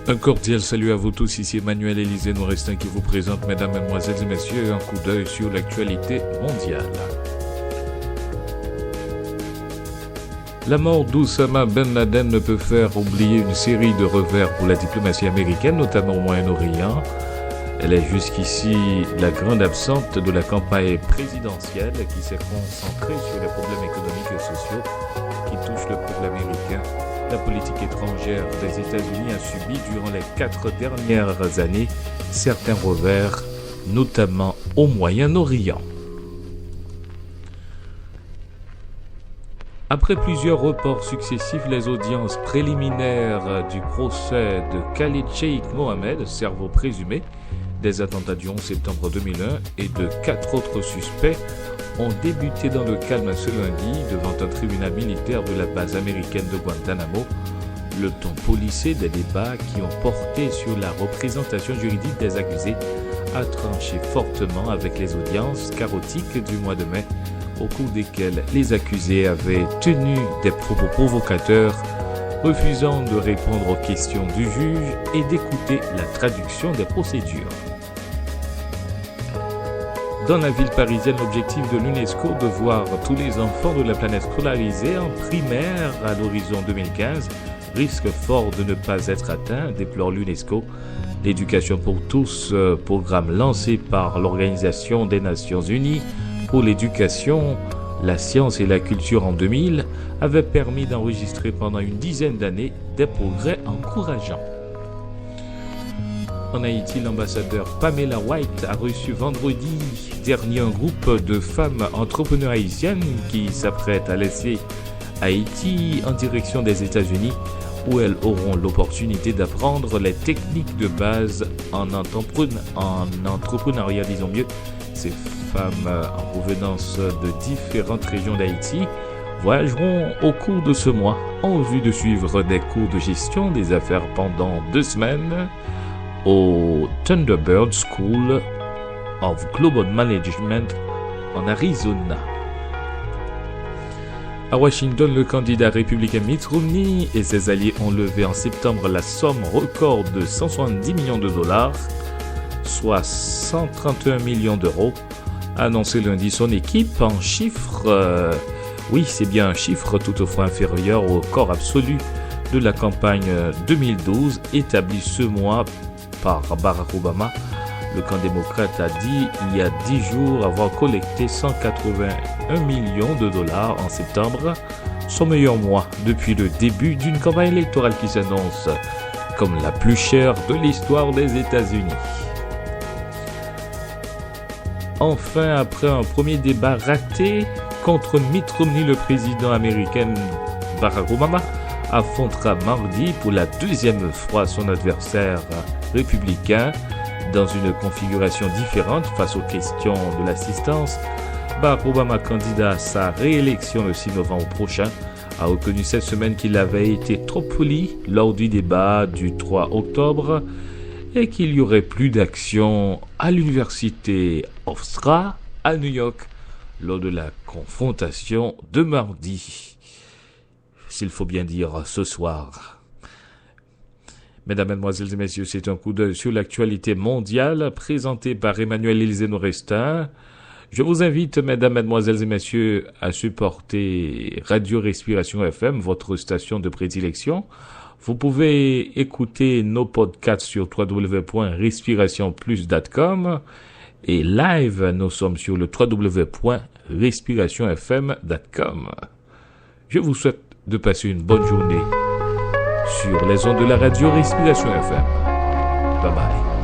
Un cordial salut à vous tous, ici Emmanuel Élisée Nourestin qui vous présente, mesdames, mesdemoiselles et messieurs, un coup d'œil sur l'actualité mondiale. La mort d'Oussama Ben Laden ne peut faire oublier une série de revers pour la diplomatie américaine, notamment au Moyen-Orient. Elle est jusqu'ici la grande absente de la campagne présidentielle qui s'est concentrée sur les problèmes économiques et sociaux qui touchent le peuple américain. La politique étrangère des États-Unis a subi durant les 4 dernières années certains revers, notamment au Moyen-Orient. Après plusieurs reports successifs, les audiences préliminaires du procès de Khalid Sheikh Mohammed, cerveau présumé des attentats du 11 septembre 2001 et de 4 autres suspects ont débuté dans le calme ce lundi devant un tribunal militaire de la base américaine de Guantanamo. Le ton policé des débats qui ont porté sur la représentation juridique des accusés a tranché fortement avec les audiences chaotiques du mois de mai, au cours desquelles les accusés avaient tenu des propos provocateurs, refusant de répondre aux questions du juge et d'écouter la traduction des procédures. Dans la ville parisienne, l'objectif de l'UNESCO de voir tous les enfants de la planète scolarisés en primaire à l'horizon 2015 risque fort de ne pas être atteint, déplore l'UNESCO. L'éducation pour tous, programme lancé par l'Organisation des Nations Unies pour l'éducation, la science et la culture en 2000, avait permis d'enregistrer pendant une dizaine d'années des progrès encourageants. En Haïti, l'ambassadeur Pamela White a reçu vendredi dernier un groupe de femmes entrepreneurs haïtiennes qui s'apprêtent à laisser Haïti en direction des États-Unis, où elles auront l'opportunité d'apprendre les techniques de base en entrepreneuriat, disons mieux. Ces femmes en provenance de différentes régions d'Haïti voyageront au cours de ce mois en vue de suivre des cours de gestion des affaires pendant 2 semaines au Thunderbird School of Global Management en Arizona. À Washington, le candidat républicain Mitt Romney et ses alliés ont levé en septembre la somme record de 170 millions de dollars, soit 131 millions d'euros, a annoncé lundi son équipe en chiffre. Oui, c'est bien un chiffre toutefois inférieur au record absolu de la campagne 2012 établi ce mois par Barack Obama. Le camp démocrate a dit il y a 10 jours avoir collecté 181 millions de dollars en septembre, son meilleur mois depuis le début d'une campagne électorale qui s'annonce comme la plus chère de l'histoire des États-Unis. Enfin, après un premier débat raté contre Mitt Romney, le président américain Barack Obama affrontera mardi pour la 2e fois son adversaire républicain dans une configuration différente face aux questions de l'assistance. Barack Obama, candidat à sa réélection le 6 novembre prochain, a reconnu cette semaine qu'il avait été trop poli lors du débat du 3 octobre et qu'il y aurait plus d'action à l'université Hofstra à New York lors de la confrontation de mardi. S'il faut bien dire ce soir. Mesdames, Mesdemoiselles et Messieurs, c'est un coup d'œil sur l'actualité mondiale présenté par Emmanuel Élisée Nourestin. Je vous invite, Mesdames, Mesdemoiselles et Messieurs, à supporter Radio Respiration FM, votre station de prédilection. Vous pouvez écouter nos podcasts sur www.respirationplus.com et live, nous sommes sur le www.respirationfm.com. Je vous souhaite de passer une bonne journée sur les ondes de la radio Respiration FM. Bye bye.